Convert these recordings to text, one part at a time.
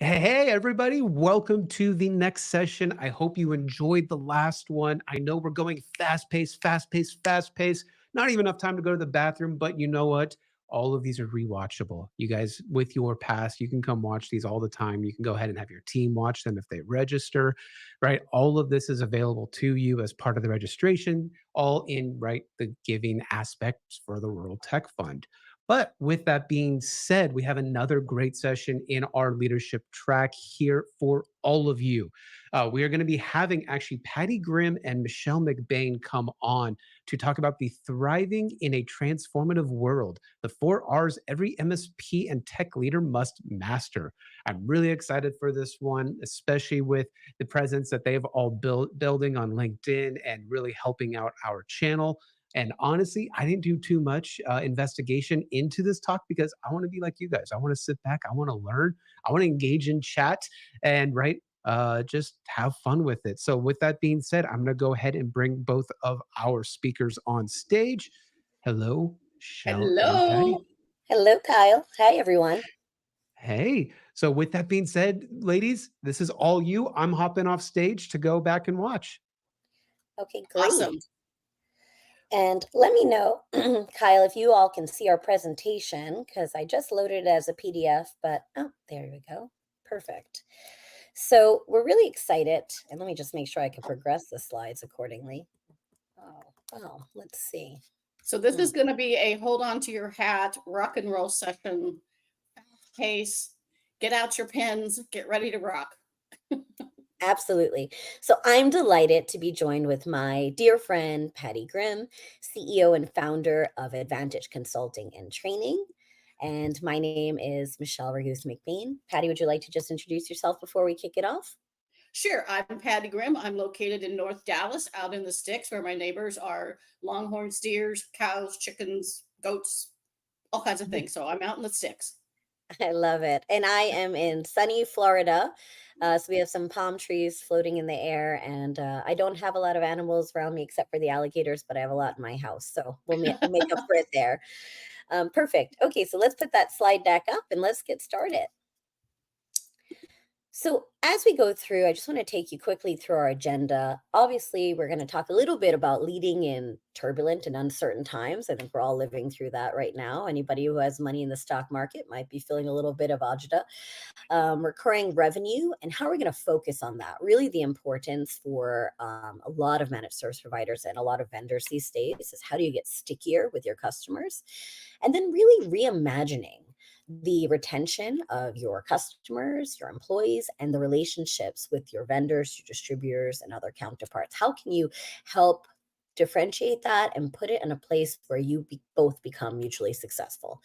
Hey, everybody. Welcome to the next session. I hope you enjoyed the last one. I know we're going fast paced, fast paced, fast paced. Not even enough time to go to the bathroom, but you know what? All of these are rewatchable. You guys, with your pass, you can come watch these all the time. You can go ahead and have your team watch them if they register, right? All of this is available to you as part of the registration, all in, right, the giving aspects for the Rural Tech Fund. But with that being said, we have another great session in our leadership track here for all of you. We are going to be having actually Patty Grimm and Michelle McBain come on to talk about the thriving in a transformative world, the 4 R's every MSP and tech leader must master. I'm really excited for this one, especially with the presence that they've all building on LinkedIn and really helping out our channel. And honestly, I didn't do too much investigation into this talk because I want to be like you guys. I want to sit back. I want to learn. I want to engage in chat and just have fun with it. So, with that being said, I'm going to go ahead and bring both of our speakers on stage. Hello, Shell and Hello. Patty. Hello, Kyle. Hi, everyone. Hey. So, with that being said, ladies, this is all you. I'm hopping off stage to go back and watch. Okay, Awesome. great. And let me know, Kyle, if you all can see our presentation, because I just loaded it as a PDF, but oh, there we go. Perfect. So we're really excited. And let me just make sure I can progress the slides accordingly. Let's see. So this is going to be a hold on to your hat, rock and roll session. Pace, get out your pens, get ready to rock. Absolutely. So I'm delighted to be joined with my dear friend, Patty Grimm, CEO and founder of Advantage Consulting and Training. And my name is Michelle Raguse McBain. Patty, would you like to just introduce yourself before we kick it off? Sure. I'm Patty Grimm. I'm located in North Dallas, out in the sticks, where my neighbors are longhorn steers, cows, chickens, goats, all kinds of things. So I'm out in the sticks. I love it. And I am in sunny Florida. So we have some palm trees floating in the air. And I don't have a lot of animals around me except for the alligators, but I have a lot in my house. So we'll make up for it there. Perfect. Okay, so let's put that slide deck up and let's get started. So, as we go through, I just want to take you quickly through our agenda. Obviously, we're going to talk a little bit about leading in turbulent and uncertain times. I think we're all living through that right now. Anybody who has money in the stock market might be feeling a little bit of agita. Recurring revenue and how we're going to focus on that. Really, the importance for a lot of managed service providers and a lot of vendors these days is how do you get stickier with your customers? And then really reimagining the retention of your customers, your employees, and the relationships with your vendors, your distributors, and other counterparts. How can you help differentiate that and put it in a place where you both become mutually successful?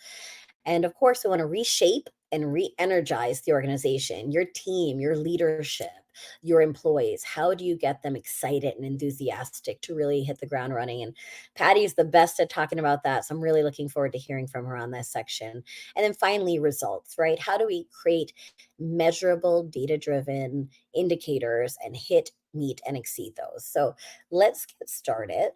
And of course, we want to reshape and re energize the organization, your team, your leadership, your employees. How do you get them excited and enthusiastic to really hit the ground running? And Patty's the best at talking about that. So I'm really looking forward to hearing from her on this section. And then finally, results, right? How do we create measurable, data driven indicators and hit, meet, and exceed those? So let's get started.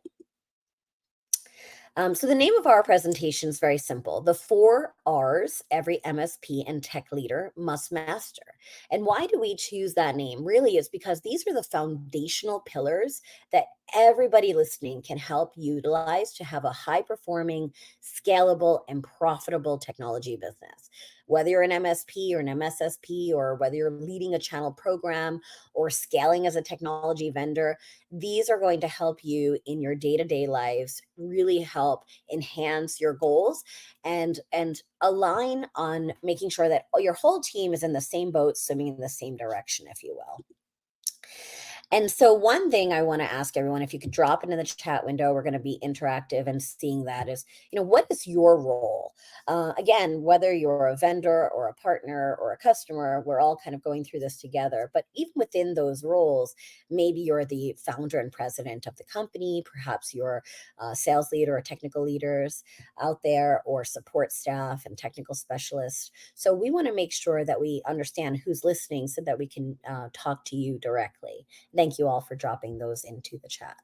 So the name of our presentation is very simple. The 4 R's every MSP and tech leader must master. And why do we choose that name? Really is because these are the foundational pillars that everybody listening can help utilize to have a high performing, scalable, and profitable technology business. Whether you're an MSP or an MSSP, or whether you're leading a channel program or scaling as a technology vendor, these are going to help you in your day-to-day lives, really help enhance your goals and align on making sure that your whole team is in the same boat, swimming in the same direction, if you will. And so one thing I want to ask everyone, if you could drop into the chat window, we're going to be interactive and seeing that is, what is your role? Again, whether you're a vendor or a partner or a customer, we're all kind of going through this together. But even within those roles, maybe you're the founder and president of the company, perhaps you're a sales leader or technical leaders out there, or support staff and technical specialists. So we want to make sure that we understand who's listening so that we can talk to you directly. Thank you all for dropping those into the chat.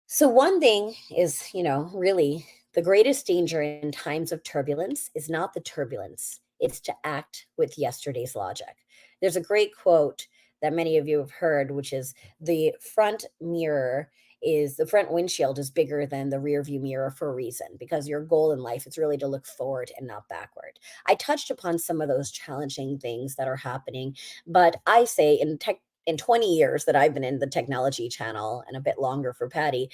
So one thing is, really the greatest danger in times of turbulence is not the turbulence. it's to act with yesterday's logic. There's a great quote that many of you have heard, which is the front windshield is bigger than the rear view mirror for a reason, because your goal in life is really to look forward and not backward. I touched upon some of those challenging things that are happening, but I say in 20 years that I've been in the technology channel, and a bit longer for Patty,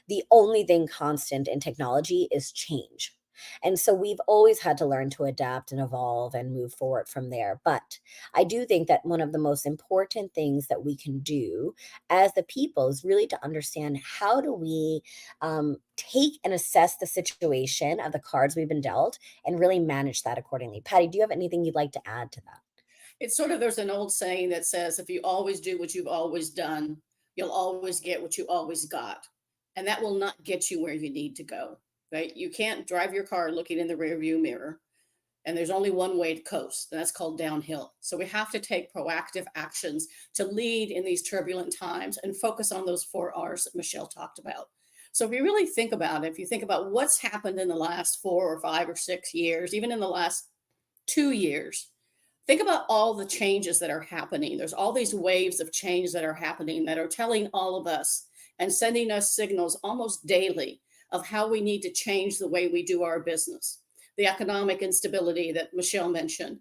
the only thing constant in technology is change. And so we've always had to learn to adapt and evolve and move forward from there. But I do think that one of the most important things that we can do as the people is really to understand, how do we take and assess the situation of the cards we've been dealt and really manage that accordingly. Patty, do you have anything you'd like to add to that? It's sort of, there's an old saying that says, if you always do what you've always done, you'll always get what you always got. And that will not get you where you need to go, right? You can't drive your car looking in the rearview mirror. And there's only one way to coast, and that's called downhill. So we have to take proactive actions to lead in these turbulent times and focus on those 4 R's that Michelle talked about. So if you really think about it, if you think about what's happened in the last 4 or 5 or 6 years, even in the last 2 years, think about all the changes that are happening. There's all these waves of change that are happening that are telling all of us and sending us signals almost daily of how we need to change the way we do our business. The economic instability that Michelle mentioned,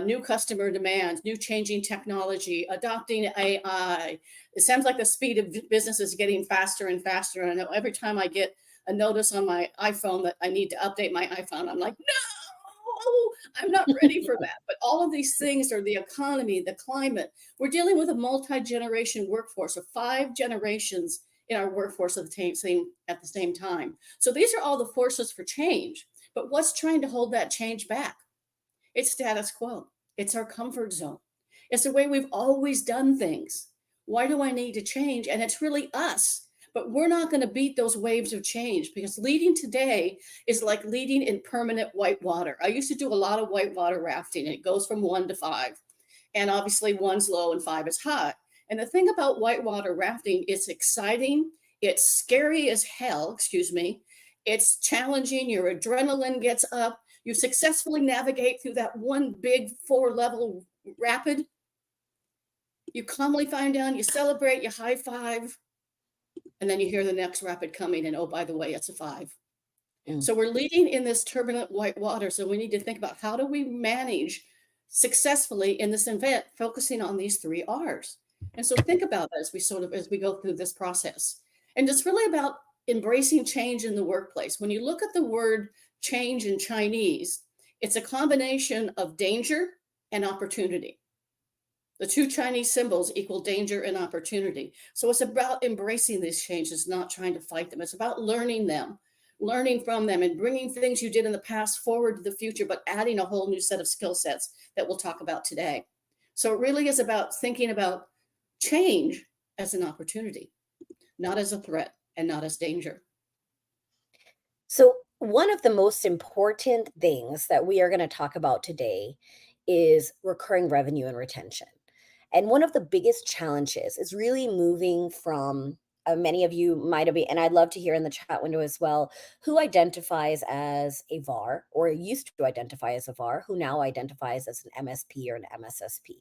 new customer demands, new changing technology, adopting AI. It sounds like the speed of business is getting faster and faster. And I know every time I get a notice on my iPhone that I need to update my iPhone, I'm like, no, I'm not ready for that. But all of these things are the economy, the climate. We're dealing with a multi-generation workforce of 5 generations in our workforce at the same time. So these are all the forces for change. But what's trying to hold that change back? It's status quo. It's our comfort zone. It's the way we've always done things. Why do I need to change? And it's really us. But we're not going to beat those waves of change, because leading today is like leading in permanent white water. I used to do a lot of whitewater rafting. It goes from 1 to 5. And obviously, 1's low and 5 is high. And the thing about whitewater rafting, it's exciting. It's scary as hell, excuse me. It's challenging. Your adrenaline gets up. You successfully navigate through that one big 4-level rapid. You calmly find down, you celebrate, you high five, and then you hear the next rapid coming. And oh, by the way, it's a 5. Mm. So we're leading in this turbulent white water. So we need to think about, how do we manage successfully in this event, focusing on these 3 R's. And so think about that as we go through this process. And it's really about embracing change in the workplace. When you look at the word change in Chinese, it's a combination of danger and opportunity. The 2 Chinese symbols equal danger and opportunity. So it's about embracing these changes, not trying to fight them. It's about learning them, learning from them, and bringing things you did in the past forward to the future, but adding a whole new set of skill sets that we'll talk about today. So it really is about thinking about change as an opportunity, not as a threat and not as danger. So, one of the most important things that we are going to talk about today is recurring revenue and retention. And one of the biggest challenges is really moving from, many of you might have, and I'd love to hear in the chat window as well, who identifies as a VAR, or used to identify as a VAR, who now identifies as an MSP or an MSSP.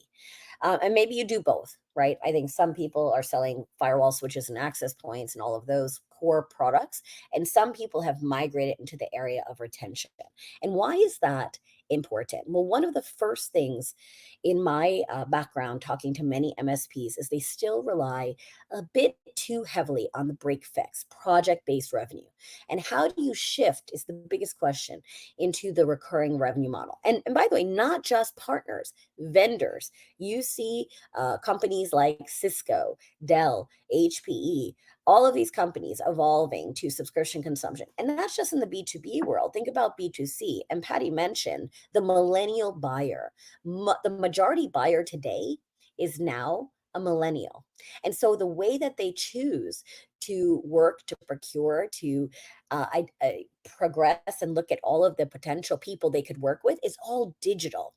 And maybe you do both, right? I think some people are selling firewall switches and access points and all of those core products, and some people have migrated into the area of retention. And why is that important? Well, one of the first things in my background talking to many MSPs is they still rely a bit too heavily on the break fix, project based revenue. And how do you shift is the biggest question into the recurring revenue model. And by the way, not just partners, vendors. You see companies like Cisco, Dell, HPE, all of these companies evolving to subscription consumption. And that's just in the B2B world. Think about B2C. And Patty mentioned the millennial buyer. The majority buyer today is now a millennial. And so the way that they choose to work, to procure, to progress and look at all of the potential people they could work with is all digital.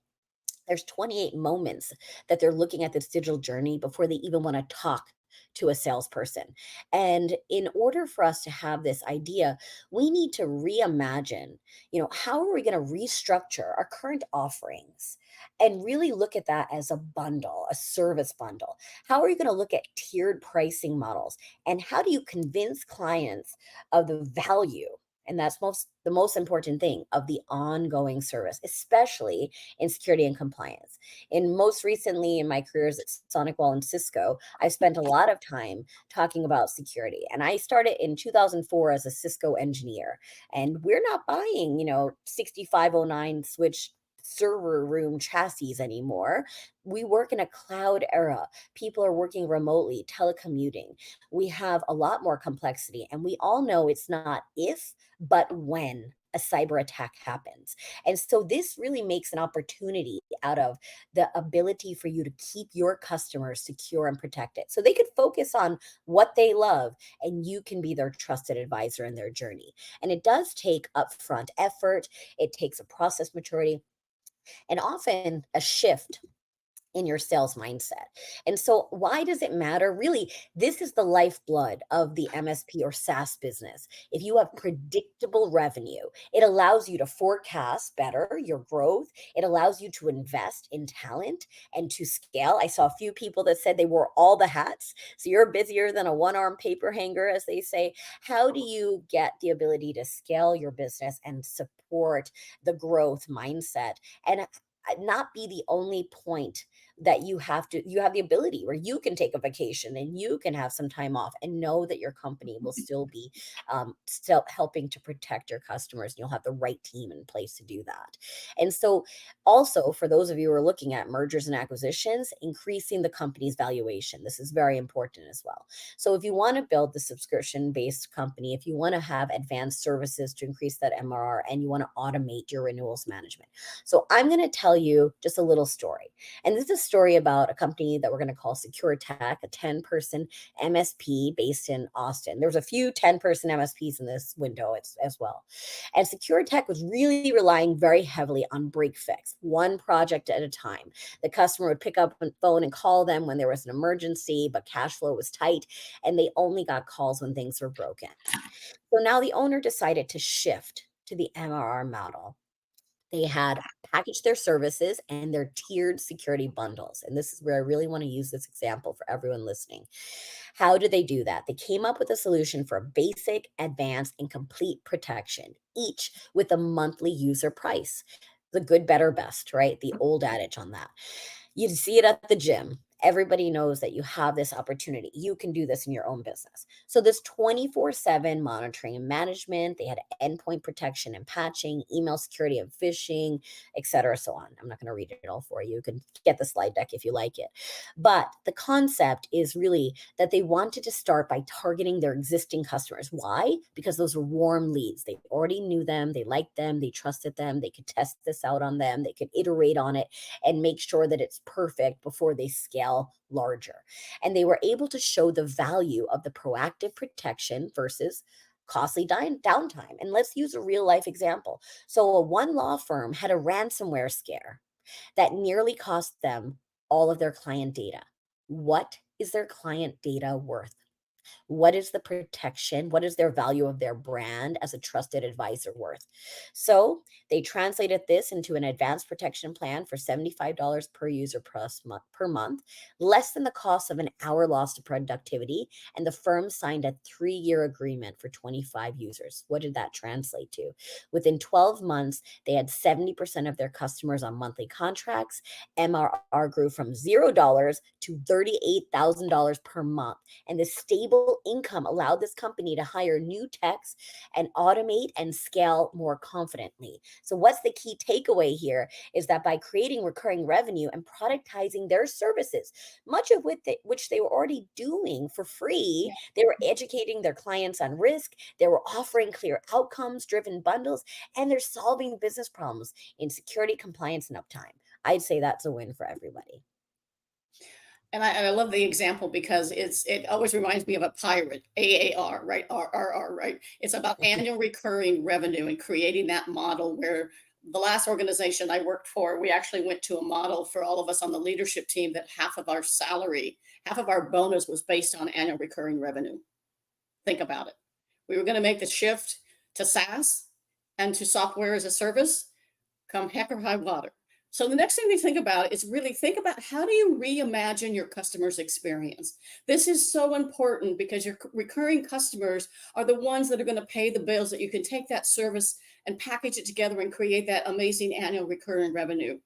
There's 28 moments that they're looking at this digital journey before they even want to talk to a salesperson. And in order for us to have this idea, we need to reimagine, how are we going to restructure our current offerings and really look at that as a bundle, a service bundle? How are you going to look at tiered pricing models? And how do you convince clients of the value? And that's the most important thing of the ongoing service, especially in security and compliance. And most recently in my careers at SonicWall and Cisco, I spent a lot of time talking about security. And I started in 2004 as a Cisco engineer. And we're not buying, 6509 switch server room chassis anymore. We work in a cloud era. People are working remotely, telecommuting. We have a lot more complexity. And we all know it's not if, but when a cyber attack happens. And so this really makes an opportunity out of the ability for you to keep your customers secure and protected. So they could focus on what they love and you can be their trusted advisor in their journey. And it does take upfront effort, it takes a process maturity, and often a shift in your sales mindset. And so, why does it matter? Really, this is the lifeblood of the MSP or SaaS business. If you have predictable revenue, it allows you to forecast better your growth. It allows you to invest in talent and to scale. I saw a few people that said they wore all the hats. So, you're busier than a one arm paper hanger, as they say. How do you get the ability to scale your business and support the growth mindset? And not be the only point that you have the ability where you can take a vacation and you can have some time off and know that your company will still be still helping to protect your customers, and you'll have the right team in place to do that. And so also for those of you who are looking at mergers and acquisitions, increasing the company's valuation, this is very important as well. So if you want to build the subscription based company, if you want to have advanced services to increase that MRR, and you want to automate your renewals management, so I'm going to tell you just a little story. And this is a story about a company that we're going to call Secure Tech, a 10-person MSP based in Austin. There's a few 10-person MSPs in this window as well. And Secure Tech was really relying very heavily on break fix, one project at a time. The customer would pick up the phone and call them when there was an emergency, but cash flow was tight, and they only got calls when things were broken. So now the owner decided to shift to the MRR model. They had packaged their services and their tiered security bundles. And this is where I really want to use this example for everyone listening. How did they do that? They came up with a solution for basic, advanced, and complete protection, each with a monthly user price. The good, better, best, right? The old adage on that. You see it at the gym. Everybody knows that you have this opportunity. You can do this in your own business. So this 24/7 monitoring and management, they had endpoint protection and patching, email security and phishing, et cetera, so on. I'm not going to read it all for you. You can get the slide deck if you like it. But the concept is really that they wanted to start by targeting their existing customers. Why? Because those were warm leads. They already knew them, they liked them, they trusted them, they could test this out on them, they could iterate on it and make sure that it's perfect before they scale larger. And they were able to show the value of the proactive protection versus costly downtime. And let's use a real life example. So, one law firm had a ransomware scare that nearly cost them all of their client data. What is their client data worth? What is the protection? What is their value of their brand as a trusted advisor worth? So they translated this into an advanced protection plan for $75 per user per month, less than the cost of an hour lost to productivity. And the firm signed a 3-year agreement for 25 users. What did that translate to? Within 12 months, they had 70% of their customers on monthly contracts. MRR grew from $0 to $38,000 per month. And the stable income allowed this company to hire new techs and automate and scale more confidently. So, what's the key takeaway here is that by creating recurring revenue and productizing their services, much of which they were already doing for free, they were educating their clients on risk, they were offering clear outcomes driven bundles, and they're solving business problems in security, compliance, and uptime. I'd say that's a win for everybody. And I love the example because it always reminds me of a pirate, AAR, right? RRR, right? It's about annual recurring revenue and creating that model where the last organization I worked for, we actually went to a model for all of us on the leadership team that half of our salary, half of our bonus was based on annual recurring revenue. Think about it. We were going to make the shift to SaaS and to software as a service come heck or high water. So the next thing we think about is really think about how do you reimagine your customer's experience? This is so important because your recurring customers are the ones that are going to pay the bills that you can take that service and package it together and create that amazing annual recurring revenue.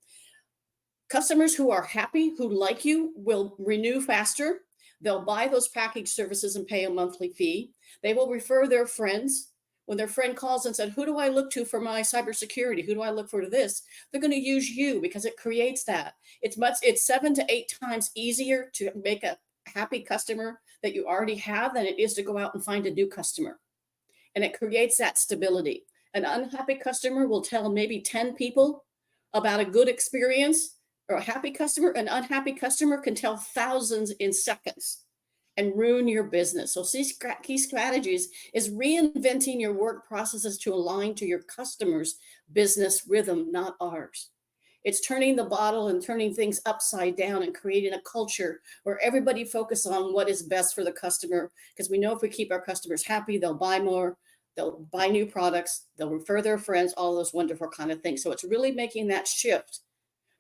Customers who are happy, who like you, will renew faster. They'll buy those package services and pay a monthly fee. They will refer their friends. When their friend calls and said, who do I look to for my cybersecurity? Who do I look for to this? They're going to use you because it creates that. It's 7 to 8 times easier to make a happy customer that you already have than it is to go out and find a new customer. And it creates that stability. An unhappy customer will tell maybe 10 people about a good experience, or a happy customer. An unhappy customer can tell thousands in seconds and ruin your business. So key strategies is reinventing your work processes to align to your customers' business rhythm, not ours. It's turning the bottle and turning things upside down and creating a culture where everybody focuses on what is best for the customer. Because we know if we keep our customers happy, they'll buy more, they'll buy new products, they'll refer their friends, all those wonderful kind of things. So it's really making that shift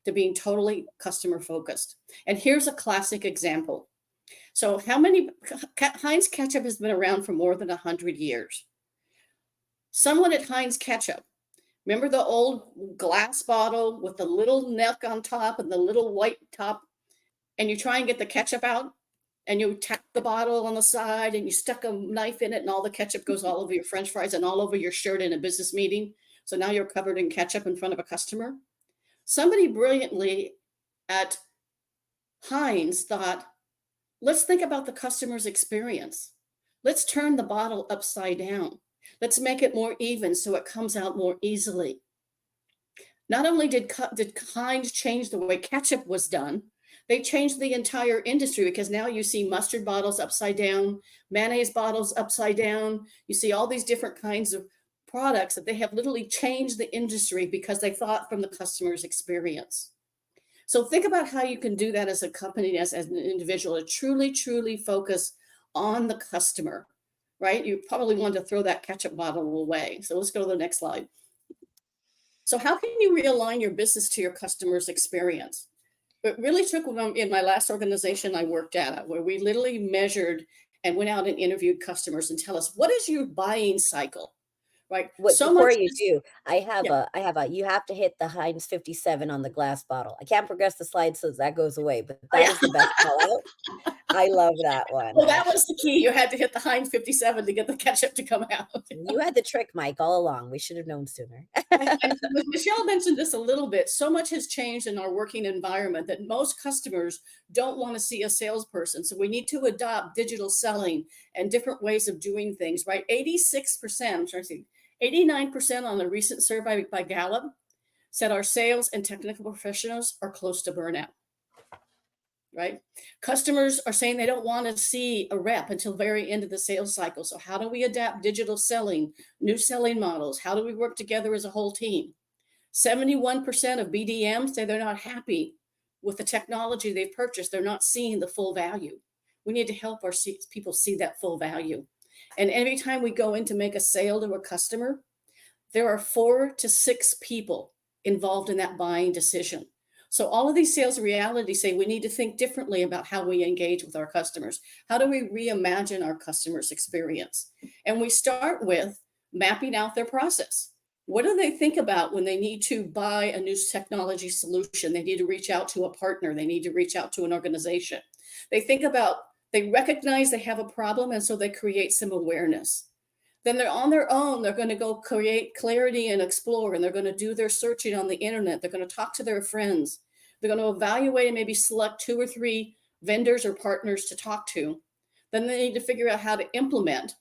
to being totally customer focused. And here's a classic example. So Heinz ketchup has been around for more than 100 years. Someone at Heinz ketchup, remember the old glass bottle with the little neck on top and the little white top, and you try and get the ketchup out and you tap the bottle on the side and you stuck a knife in it and all the ketchup goes all over your French fries and all over your shirt in a business meeting. So now you're covered in ketchup in front of a customer. Somebody brilliantly at Heinz thought, let's think about the customer's experience. Let's turn the bottle upside down. Let's make it more even so it comes out more easily. Not only did Heinz change the way ketchup was done, they changed the entire industry because now you see mustard bottles upside down, mayonnaise bottles upside down. You see all these different kinds of products that they have literally changed the industry because they thought from the customer's experience. So think about how you can do that as a company, as an individual, to truly focus on the customer, right? You probably want to throw that ketchup bottle away. So let's go to the next slide. So how can you realign your business to your customer's experience? It really took in my last organization I worked at, where we literally measured and went out and interviewed customers and tell us, what is your buying cycle? Right. So Before much you is, do, yeah. you have to hit the Heinz 57 on the glass bottle. I can't progress the slide so that goes away, but Oh, that yeah. is the best call out. I love that one, Well, that was actually. the key. You had to hit the Heinz 57 to get the ketchup to come out. You had the trick, Mike, all along. We should have known sooner. And Michelle mentioned this a little bit. So much has changed in our working environment that most customers don't want to see a salesperson. So we need to adopt digital selling and different ways of doing things, right? 86%, I'm trying to see, 89% on a recent survey by Gallup said our sales and technical professionals are close to burnout. Right? Customers are saying they don't want to see a rep until very end of the sales cycle. So how do we adapt digital selling, new selling models? How do we work together as a whole team? 71% of BDMs say they're not happy with the technology they've purchased. They're not seeing the full value. We need to help our people see that full value. And every time we go in to make a sale to a customer, there are 4 to 6 people involved in that buying decision. So all of these sales realities say we need to think differently about how we engage with our customers. How do we reimagine our customers' experience? And we start with mapping out their process. What do they think about when they need to buy a new technology solution? They need to reach out to a partner. They need to reach out to an organization. They recognize they have a problem, and so they create some awareness. Then they're on their own. They're going to go create clarity and explore, and they're going to do their searching on the internet. They're going to talk to their friends. They're going to evaluate and maybe select 2 or 3 vendors or partners to talk to. Then they need to figure out how to implement.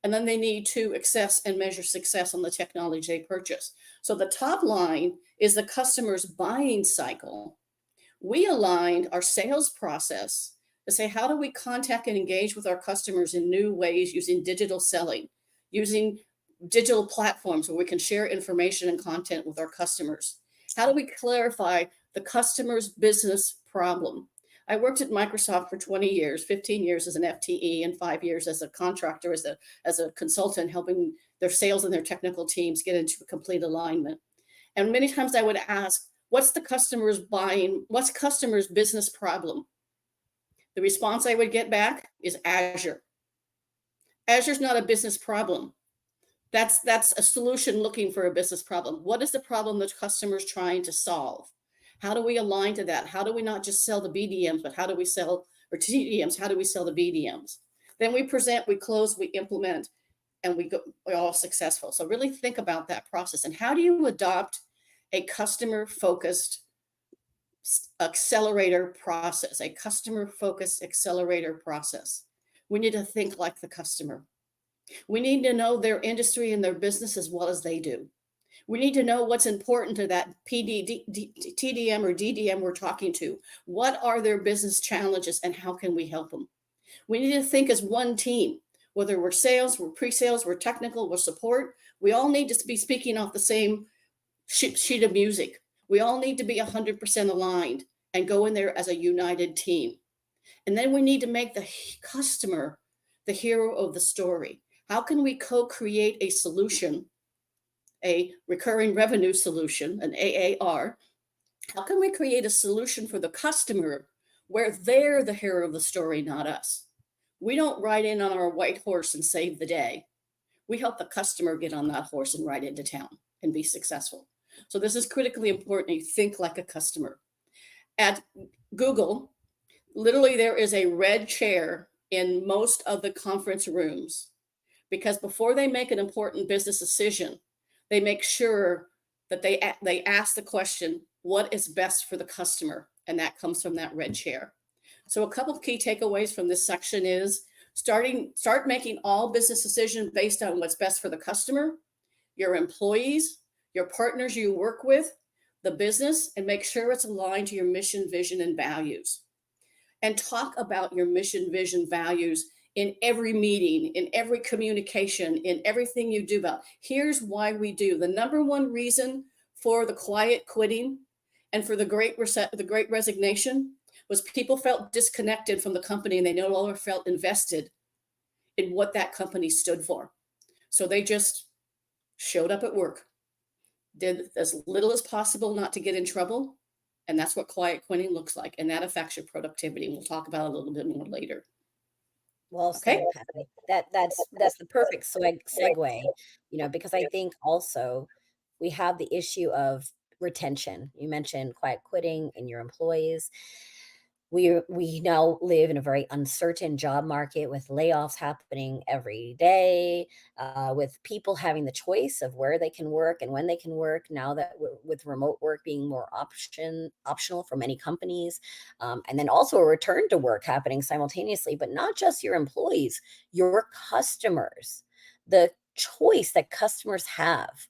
And then they need to assess and measure success on the technology they purchase. So the top line is the customer's buying cycle. We aligned our sales process to say, how do we contact and engage with our customers in new ways using digital selling, using digital platforms where we can share information and content with our customers? How do we clarify the customer's business problem? I worked at Microsoft for 20 years, 15 years as an FTE, and 5 years as a contractor, as a consultant, helping their sales and their technical teams get into complete alignment. And many times I would ask, what's the customer's buying? What's customer's business problem? The response I would get back is Azure. Azure's not a business problem. That's a solution looking for a business problem. What is the problem that customer's trying to solve? How do we align to that? How do we not just sell the BDMs, but how do we sell, or TDMs, how do we sell the BDMs? Then we present, we close, we implement, and we're all successful. So really think about that process. And how do you adopt a customer focused accelerator process, a customer focused accelerator process? We need to think like the customer. We need to know their industry and their business as well as they do. We need to know what's important to that TDM or DDM we're talking to. What are their business challenges and how can we help them? We need to think as one team, whether we're sales, we're pre-sales, we're technical, we're support. We all need to be speaking off the same sheet of music. We all need to be 100% aligned and go in there as a united team. And then we need to make the customer the hero of the story. How can we co-create a solution, a recurring revenue solution, an AAR? How can we create a solution for the customer where they're the hero of the story, not us? We don't ride in on our white horse and save the day. We help the customer get on that horse and ride into town and be successful. So this is critically important. You think like a customer. At Google, literally there is a red chair in most of the conference rooms, because before they make an important business decision, they make sure that they ask the question, what is best for the customer? And that comes from that red chair. So a couple of key takeaways from this section is start making all business decisions based on what's best for the customer, your employees, your partners you work with, the business, and make sure it's aligned to your mission, vision, and values. And talk about your mission, vision, values in every meeting, in every communication, in everything you do about. Here's why we do. The number one reason for the quiet quitting and for the great resignation was people felt disconnected from the company and they no longer felt invested in what that company stood for. So they just showed up at work, did as little as possible not to get in trouble. And that's what quiet quitting looks like. And that affects your productivity. And we'll talk about it a little bit more later. Well Okay. said, Patty. That's the perfect segue, because I think also we have the issue of retention. You mentioned quiet quitting in your employees. We now live in a very uncertain job market with layoffs happening every day, with people having the choice of where they can work and when they can work. Now that with remote work being more optional for many companies, and then also a return to work happening simultaneously, but not just your employees, your customers. The choice that customers have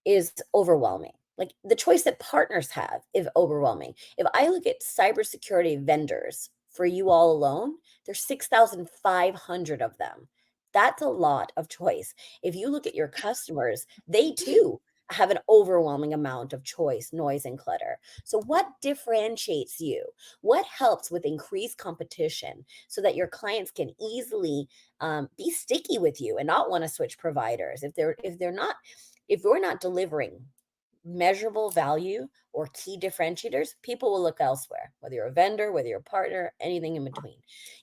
is overwhelming. Like the choice that partners have is overwhelming. If I look at cybersecurity vendors for you all alone, there's 6,500 of them. That's a lot of choice. If you look at your customers, they too have an overwhelming amount of choice, noise, and clutter. So, what differentiates you? What helps with increased competition so that your clients can easily be sticky with you and not want to switch providers if we're not delivering measurable value or key differentiators, people will look elsewhere, whether you're a vendor, whether you're a partner, anything in between.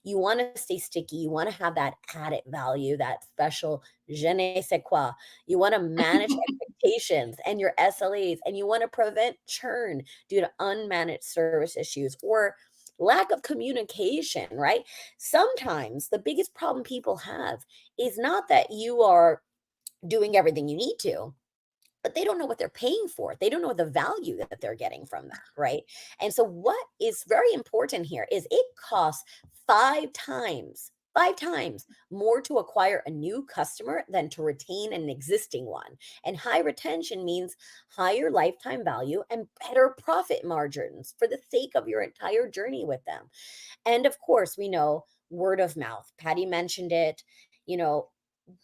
You want to stay sticky. You want to have that added value, that special je ne sais quoi. You want to manage expectations and your SLAs, and you want to prevent churn due to unmanaged service issues or lack of communication, right? Sometimes the biggest problem people have is not that you are doing everything you need to, but they don't know what they're paying for. They don't know the value that they're getting from that, right? And so what is very important here is it costs five times more to acquire a new customer than to retain an existing one. And high retention means higher lifetime value and better profit margins for the sake of your entire journey with them. And of course, we know word of mouth. Patty mentioned it, you know,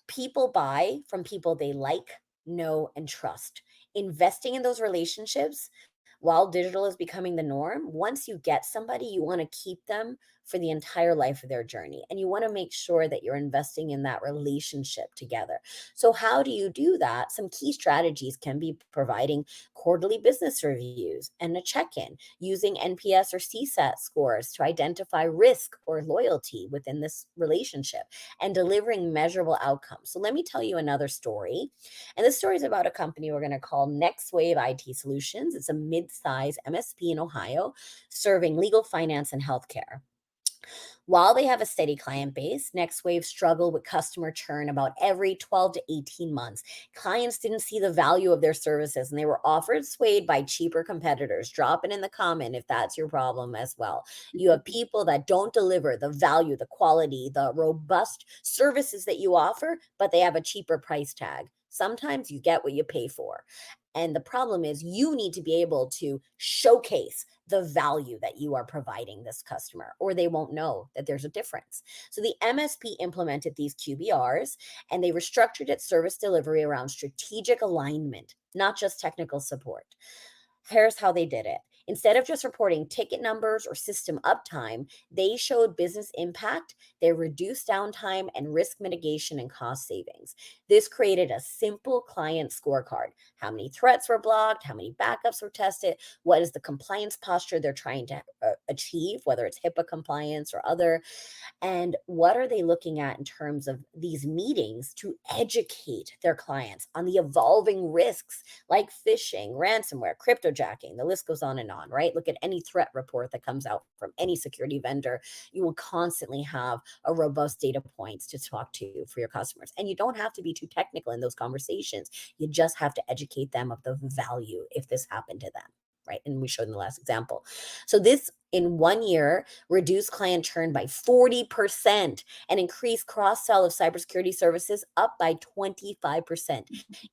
People buy from people they like, know, and trust. Investing in those relationships while digital is becoming the norm, once you get somebody, you want to keep them for the entire life of their journey. And you want to make sure that you're investing in that relationship together. So, how do you do that? Some key strategies can be providing quarterly business reviews and a check in, using NPS or CSAT scores to identify risk or loyalty within this relationship, and delivering measurable outcomes. So, let me tell you another story. And this story is about a company we're going to call Next Wave IT Solutions. It's a mid-size MSP in Ohio serving legal, finance, and healthcare. While they have a steady client base, NextWave struggled with customer churn about every 12 to 18 months. Clients didn't see the value of their services and they were offered swayed by cheaper competitors. Drop it in the comment if that's your problem as well. You have people that don't deliver the value, the quality, the robust services that you offer, but they have a cheaper price tag. Sometimes you get what you pay for. And the problem is you need to be able to showcase the value that you are providing this customer, or they won't know that there's a difference. So the MSP implemented these QBRs and they restructured its service delivery around strategic alignment, not just technical support. Here's how they did it. Instead of just reporting ticket numbers or system uptime, they showed business impact, they reduced downtime and risk mitigation and cost savings. This created a simple client scorecard. How many threats were blocked? How many backups were tested? What is the compliance posture they're trying to achieve, whether it's HIPAA compliance or other? And what are they looking at in terms of these meetings to educate their clients on the evolving risks like phishing, ransomware, cryptojacking? The list goes on and on, right? Look at any threat report that comes out from any security vendor. You will constantly have a robust data points to talk to for your customers. And you don't have to be too technical in those conversations. You just have to educate them of the value if this happened to them. Right. And we showed in the last example. So, this in 1 year reduced client churn by 40% and increased cross sell of cybersecurity services up by 25%,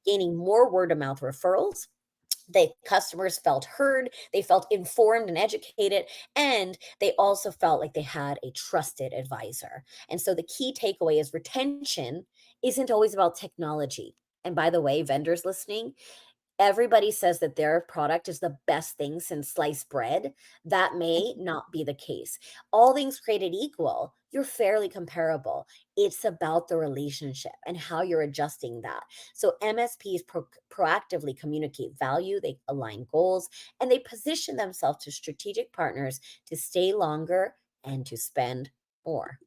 gaining more word of mouth referrals. The customers felt heard, they felt informed and educated, and they also felt like they had a trusted advisor. And so the key takeaway is retention isn't always about technology. And by the way, vendors listening, everybody says that their product is the best thing since sliced bread. That may not be the case. All things created equal, you're fairly comparable. It's about the relationship and how you're adjusting that. So MSPs proactively communicate value, they align goals, and they position themselves to strategic partners to stay longer and to spend more.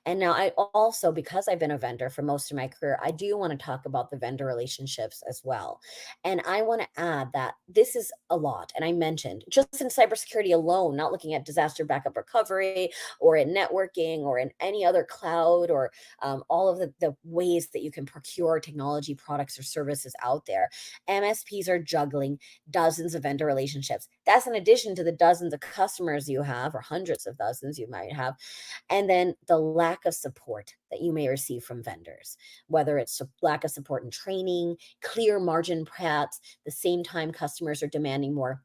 And now I also, because I've been a vendor for most of my career, I do want to talk about the vendor relationships as well. And I want to add that this is a lot. And I mentioned just in cybersecurity alone, not looking at disaster backup recovery or in networking or in any other cloud or all of the ways that you can procure technology products or services out there. MSPs are juggling dozens of vendor relationships. That's in addition to the dozens of customers you have, or hundreds of dozens you might have, and then the lack of support that you may receive from vendors, whether it's a lack of support in training, clear margin paths, the same time customers are demanding more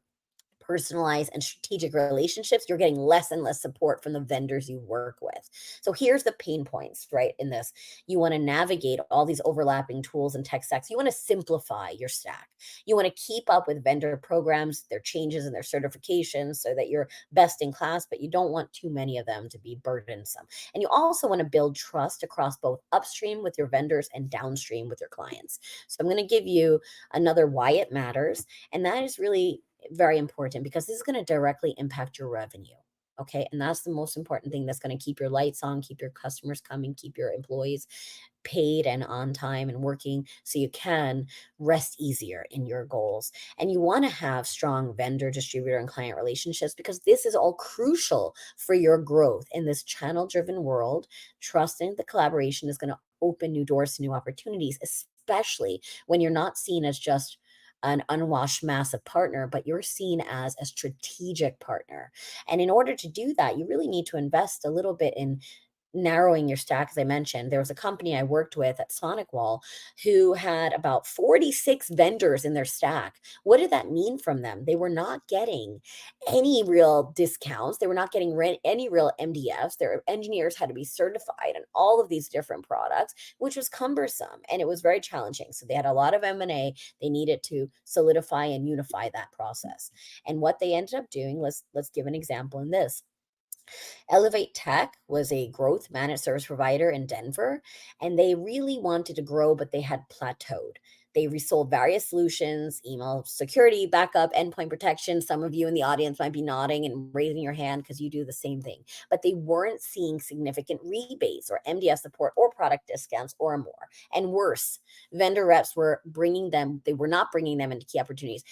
personalized and strategic relationships, you're getting less and less support from the vendors you work with. So here's the pain points, right? In this, you want to navigate all these overlapping tools and tech stacks. You want to simplify your stack. You want to keep up with vendor programs, their changes and their certifications so that you're best in class, but you don't want too many of them to be burdensome. And you also want to build trust across both upstream with your vendors and downstream with your clients. So I'm going to give you another why it matters. And that is really very important because this is going to directly impact your revenue. Okay. And that's the most important thing that's going to keep your lights on, keep your customers coming, keep your employees paid and on time and working so you can rest easier in your goals. And you want to have strong vendor, distributor, and client relationships because this is all crucial for your growth in this channel driven world. Trusting the collaboration is going to open new doors to new opportunities, especially when you're not seen as just an unwashed massive partner, but you're seen as a strategic partner. And in order to do that, you really need to invest a little bit in narrowing your stack, as I mentioned, there was a company I worked with at Sonic Wall who had about 46 vendors in their stack. What did that mean from them? They were not getting any real discounts. They were not getting any real MDFs. Their engineers had to be certified on all of these different products, which was cumbersome and it was very challenging. So they had a lot of M&A. They needed to solidify and unify that process. And what they ended up doing, let's give an example in this. Elevate Tech was a growth managed service provider in Denver, and they really wanted to grow, but they had plateaued. They resold various solutions, email security, backup, endpoint protection. Some of you in the audience might be nodding and raising your hand because you do the same thing, but they weren't seeing significant rebates or MDF support or product discounts or more. And worse, vendor reps were they were not bringing them into key opportunities.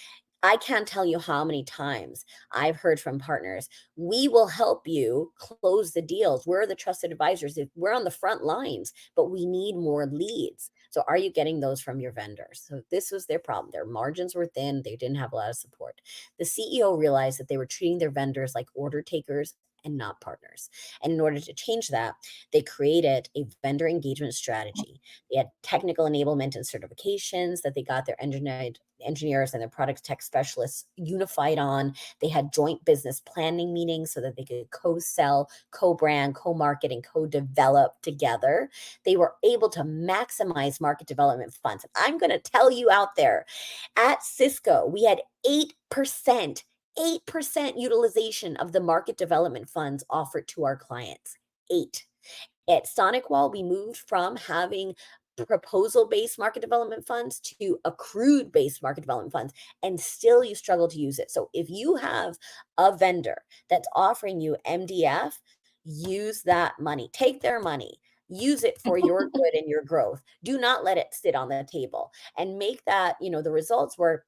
I can't tell you how many times I've heard from partners, we will help you close the deals. We're the trusted advisors. If we're on the front lines, but we need more leads. So are you getting those from your vendors? So this was their problem. Their margins were thin. They didn't have a lot of support. The CEO realized that they were treating their vendors like order takers and not partners. And in order to change that, they created a vendor engagement strategy. They had technical enablement and certifications that they got their engineers and their product tech specialists unified on. They had joint business planning meetings so that they could co-sell, co-brand, co-market, and co-develop together. They were able to maximize market development funds. I'm going to tell you out there, at Cisco, we had 8% utilization of the market development funds offered to our clients. 8. At Sonic Wall, we moved from having proposal-based market development funds to accrued-based market development funds, and still you struggle to use it. So if you have a vendor that's offering you MDF, use that money. Take their money. Use it for your good and your growth. Do not let it sit on the table and make that, the results were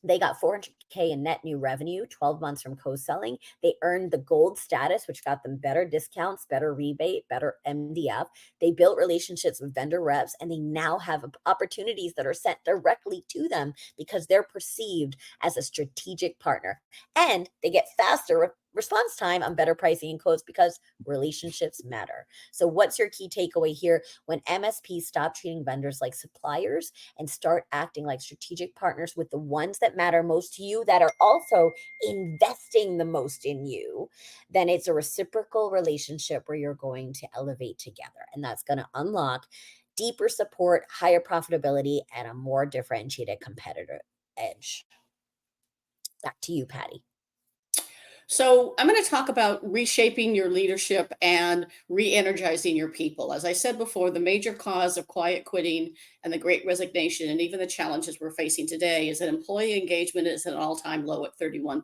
they got 400K in net new revenue, 12 months from co-selling. They earned the gold status, which got them better discounts, better rebate, better MDF. They built relationships with vendor reps, and they now have opportunities that are sent directly to them because they're perceived as a strategic partner. And they get faster response time on better pricing and quotes because relationships matter. So what's your key takeaway here? When MSPs stop treating vendors like suppliers and start acting like strategic partners with the ones that matter most to you, that are also investing the most in you, then it's a reciprocal relationship where you're going to elevate together. And that's going to unlock deeper support, higher profitability, and a more differentiated competitor edge. Back to you, Patty. So I'm going to talk about reshaping your leadership and re-energizing your people. As I said before, the major cause of quiet quitting and the great resignation and even the challenges we're facing today is that employee engagement is at an all-time low at 31%.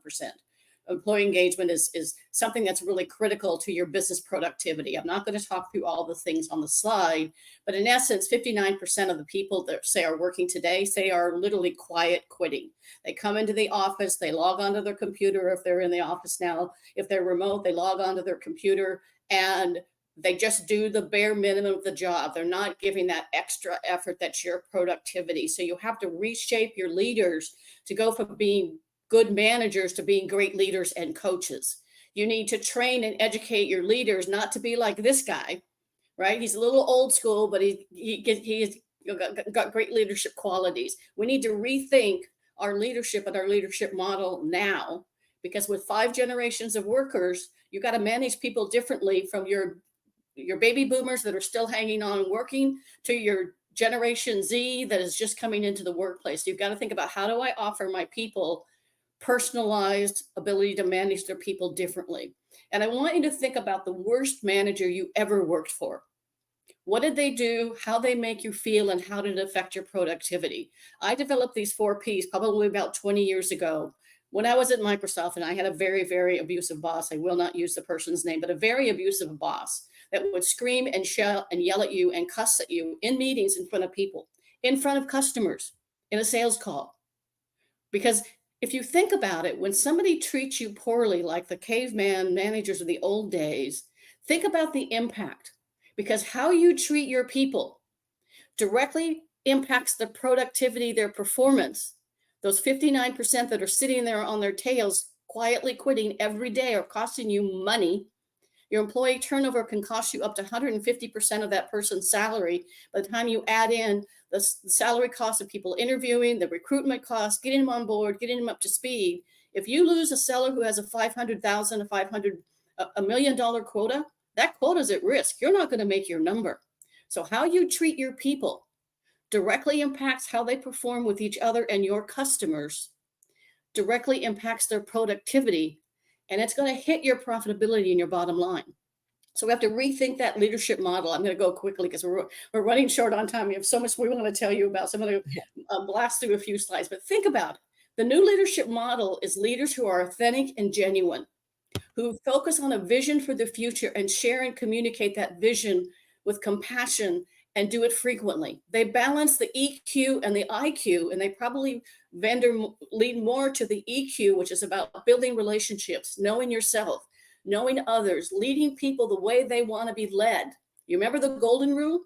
Employee engagement is something that's really critical to your business productivity. I'm not going to talk through all the things on the slide, but in essence, 59% of the people that say are working today say are literally quiet quitting. They come into the office, they log onto their computer if they're in the office now. If they're remote, they log onto their computer and they just do the bare minimum of the job. They're not giving that extra effort that's your productivity. So you have to reshape your leaders to go from being good managers to being great leaders and coaches. You need to train and educate your leaders not to be like this guy, right? He's a little old school, but he's got great leadership qualities. We need to rethink our leadership and our leadership model now, because with 5 generations of workers, you got to manage people differently, from your baby boomers that are still hanging on and working to your Generation Z that is just coming into the workplace. You've got to think about, how do I offer my people personalized ability to manage their people differently? And I want you to think about the worst manager you ever worked for. What did they do? How they make you feel, and how did it affect your productivity? I developed these 4 Ps probably about 20 years ago when I was at Microsoft, and I had a very, very abusive boss. I will not use the person's name, but a very abusive boss that would scream and shout and yell at you and cuss at you in meetings, in front of people, in front of customers, in a sales call. Because if you think about it, when somebody treats you poorly, like the caveman managers of the old days, think about the impact, because how you treat your people directly impacts the productivity, their performance. Those 59% that are sitting there on their tails, quietly quitting every day, are costing you money Your employee turnover can cost you up to 150% of that person's salary by the time you add in the salary cost of people interviewing, the recruitment costs, getting them on board, getting them up to speed. If you lose a seller who has a 500,000, a $1 million quota, that quota is at risk. You're not going to make your number. So how you treat your people directly impacts how they perform with each other and your customers, directly impacts their productivity, and it's going to hit your profitability and your bottom line. So we have to rethink that leadership model. I'm going to go quickly because we're running short on time. We have so much we want to tell you about. So I'm going to blast through a few slides, but think about it. The new leadership model is leaders who are authentic and genuine, who focus on a vision for the future and share and communicate that vision with compassion and do it frequently. They balance the EQ and the IQ, and they probably lean more to the EQ, which is about building relationships, knowing yourself, knowing others, leading people the way they want to be led. You remember the golden rule?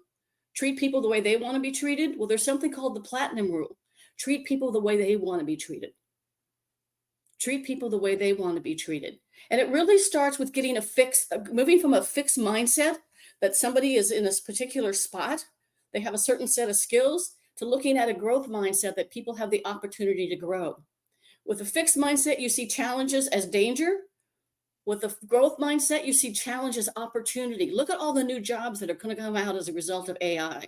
Treat people the way they want to be treated. Well, there's something called the platinum rule. Treat people the way they want to be treated. Treat people the way they want to be treated. And it really starts with getting moving from a fixed mindset that somebody is in this particular spot, they have a certain set of skills, to looking at a growth mindset that people have the opportunity to grow. With a fixed mindset, you see challenges as danger. With a growth mindset, you see challenge as opportunity. Look at all the new jobs that are going to come out as a result of AI.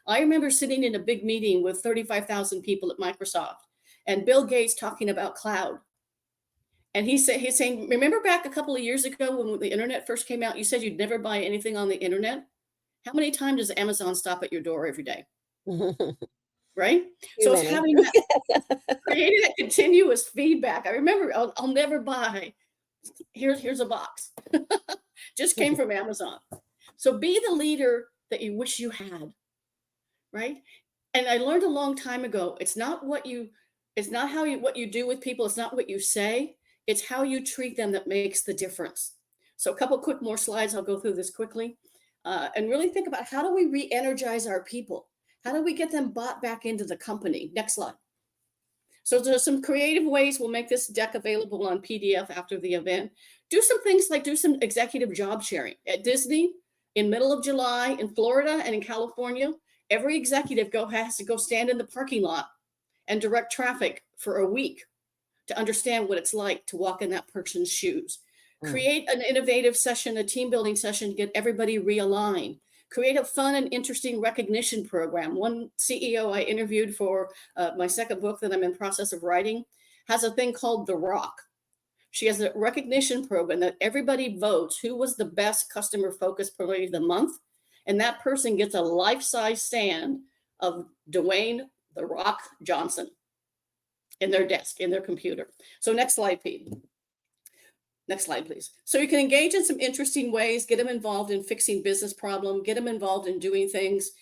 I remember sitting in a big meeting with 35,000 people at Microsoft and Bill Gates talking about cloud. And he's saying, remember back a couple of years ago when the internet first came out, you said you'd never buy anything on the internet? How many times does Amazon stop at your door every day? Right? So it's having that, creating that continuous feedback. I remember, I'll never buy. Here's a box. Just came from Amazon. So be the leader that you wish you had, right? And I learned a long time ago, it's not what you do with people, it's not what you say, it's how you treat them that makes the difference. So a couple quick more slides, I'll go through this quickly, and really think about how do we re-energize our people? How do we get them bought back into the company? Next slide. So there's some creative ways. We'll make this deck available on PDF after the event. Do some things like do some executive job sharing. At Disney, in middle of July, in Florida and in California, every executive has to go stand in the parking lot and direct traffic for a week to understand what it's like to walk in that person's shoes. Create an innovative session, a team building session to get everybody realigned. Create a fun and interesting recognition program. One CEO I interviewed for my second book that I'm in process of writing has a thing called The Rock. She has a recognition program that everybody votes who was the best customer focused employee of the month. And that person gets a life-size stand of Dwayne The Rock Johnson in their desk, in their computer. So next slide, Pete. Next slide, please. So you can engage in some interesting ways, get them involved in fixing business problem, get them involved in doing things,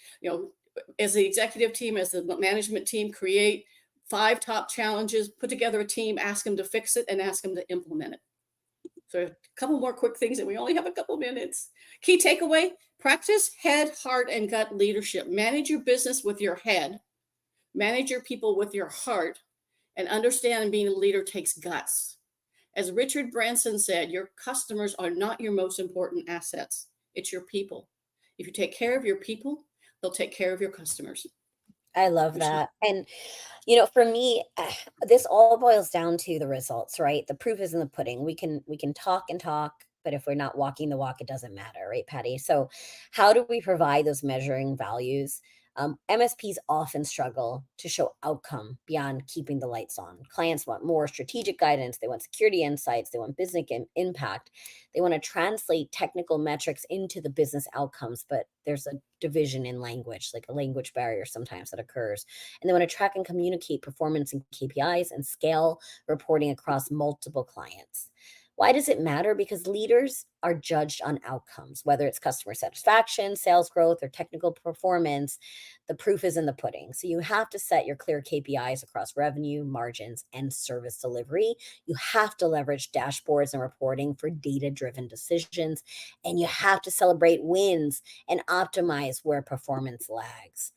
as the executive team, as the management team, create 5 top challenges, put together a team, ask them to fix it and ask them to implement it. So a couple more quick things, and we only have a couple minutes. Key takeaway, practice head, heart, and gut leadership. Manage your business with your head, manage your people with your heart, and understand being a leader takes guts. As Richard Branson said, your customers are not your most important assets. It's your people. If you take care of your people, they'll take care of your customers. I love that. And, for me, this all boils down to the results, right? The proof is in the pudding. We can talk and talk, but if we're not walking the walk, it doesn't matter, right, Patty? So how do we provide those measuring values? MSPs often struggle to show outcome beyond keeping the lights on. Clients want more strategic guidance. They want security insights. They want business impact. They want to translate technical metrics into the business outcomes, but there's a division in language, like a language barrier sometimes that occurs. And they want to track and communicate performance and KPIs and scale reporting across multiple clients. Why does it matter? Because leaders are judged on outcomes, whether it's customer satisfaction, sales growth, or technical performance. The proof is in the pudding. So you have to set your clear KPIs across revenue, margins, and service delivery. You have to leverage dashboards and reporting for data-driven decisions. And you have to celebrate wins and optimize where performance lags.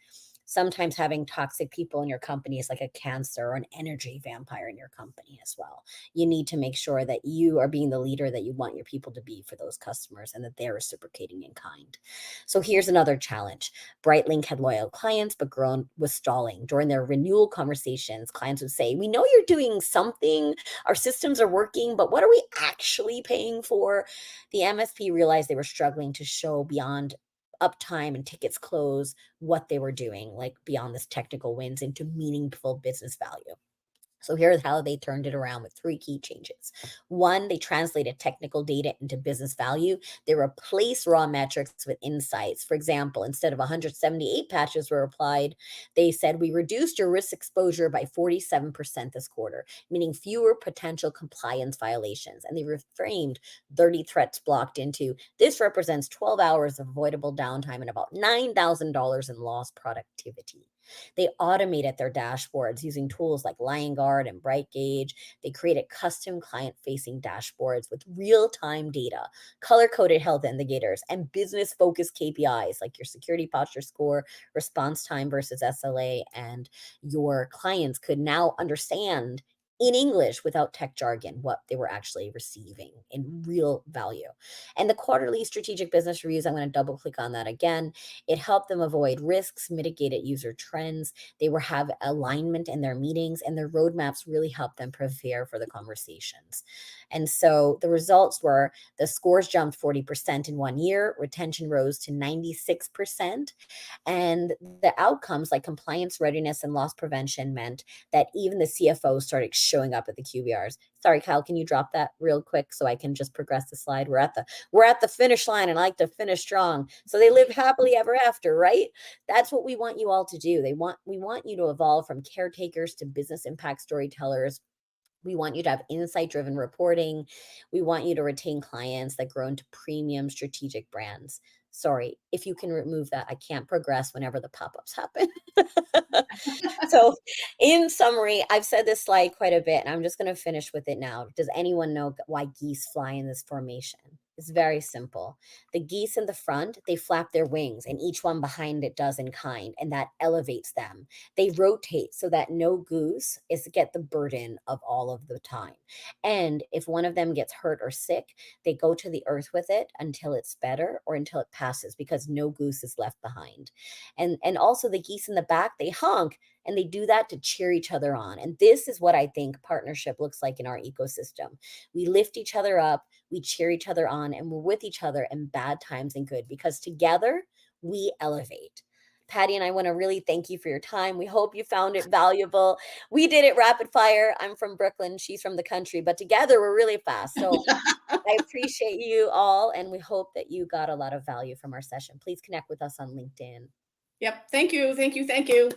Sometimes having toxic people in your company is like a cancer or an energy vampire in your company as well. You need to make sure that you are being the leader that you want your people to be for those customers and that they're reciprocating in kind. So here's another challenge. Brightlink had loyal clients, but growth was stalling. During their renewal conversations, clients would say, "We know you're doing something, our systems are working, but what are we actually paying for?" The MSP realized they were struggling to show beyond uptime and tickets close what they were doing, like beyond this technical wins into meaningful business value. So here's how they turned it around with three key changes. One, they translated technical data into business value. They replaced raw metrics with insights. For example, instead of 178 patches were applied, they said we reduced your risk exposure by 47% this quarter, meaning fewer potential compliance violations. And they reframed 30 threats blocked into this represents 12 hours of avoidable downtime and about $9,000 in lost productivity. They automated their dashboards using tools like LionGuard and BrightGauge. They created custom client facing dashboards with real time data, color coded health indicators, and business focused KPIs like your security posture score, response time versus SLA. And your clients could now understand in English without tech jargon what they were actually receiving in real value. And the quarterly strategic business reviews, I'm going to double click on that again. It helped them avoid risks, mitigated user trends. They were have alignment in their meetings, and their roadmaps really helped them prepare for the conversations. And so the results were the scores jumped 40% in 1 year, retention rose to 96%, and the outcomes like compliance readiness and loss prevention meant that even the CFO started showing up at the QBRs. Sorry, Kyle, can you drop that real quick so I can just progress the slide? We're at the finish line, and I like to finish strong. So they live happily ever after, right? That's what we want you all to do. We want you to evolve from caretakers to business impact storytellers. We want you to have insight driven reporting. We want you to retain clients that grow into premium strategic brands. Sorry, if you can remove that, I can't progress whenever the pop ups happen. So, in summary, I've said this slide quite a bit, and I'm just going to finish with it now. Does anyone know why geese fly in this formation? It's very simple. The geese in the front, they flap their wings, and each one behind it does in kind, and that elevates them. They rotate so that no goose is to get the burden of all of the time. And if one of them gets hurt or sick, they go to the earth with it until it's better or until it passes because no goose is left behind. And also the geese in the back, they honk and they do that to cheer each other on. And this is what I think partnership looks like in our ecosystem. We lift each other up, we cheer each other on, and we're with each other in bad times and good because together we elevate. Patty and I want to really thank you for your time. We hope you found it valuable. We did it rapid fire. I'm from Brooklyn, she's from the country, but together we're really fast. So I appreciate you all, and we hope that you got a lot of value from our session. Please connect with us on LinkedIn. Yep. Thank you. Thank you. Thank you.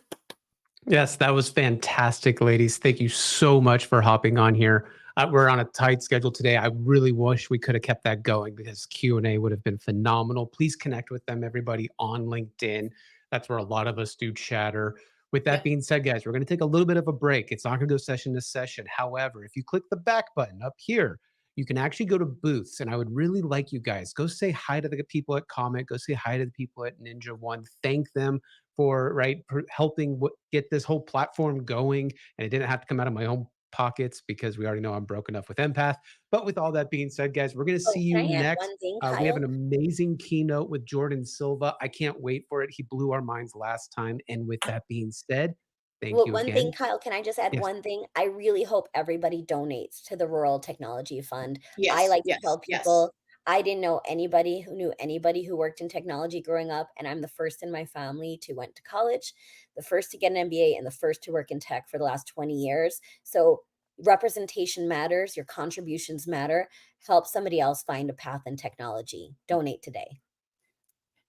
Yes, that was fantastic, ladies. Thank you so much for hopping on here. We're on a tight schedule today. I really wish we could have kept that going because Q&A would have been phenomenal. Please connect with them, everybody, on LinkedIn. That's where a lot of us do chatter. With that Yep. being said, guys, we're going to take a little bit of a break. It's not going to go session to session. However, if you click the back button up here, you can actually go to booths. And I would really like you guys, go say hi to the people at Comet, go say hi to the people at Ninja One, thank them for helping get this whole platform going. And it didn't have to come out of my own pockets because we already know I'm broke enough with Empath. But with all that being said, guys, we're going to see Oh, you can I add next. one thing, We have an Kyle? amazing keynote with Jordan Silva. I can't wait for it. He blew our minds last time. And with that being said, thank Well, you one thing, again. Kyle, can I just add Yes. one thing? I really hope everybody donates to the Rural Technology Fund. I Yes. like to Yes. tell Yes. people I didn't know anybody who knew anybody who worked in technology growing up, and I'm the first in my family to went to college, the first to get an MBA, and the first to work in tech for the last 20 years. So representation matters, your contributions matter. Help somebody else find a path in technology. Donate today.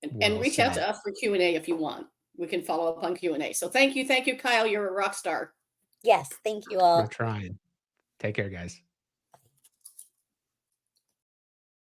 And Well reach out said. to us for Q&A if you want. We can follow up on Q&A. So thank you, Kyle. You're a rock star. Yes, thank you We're all. trying. Take care, guys.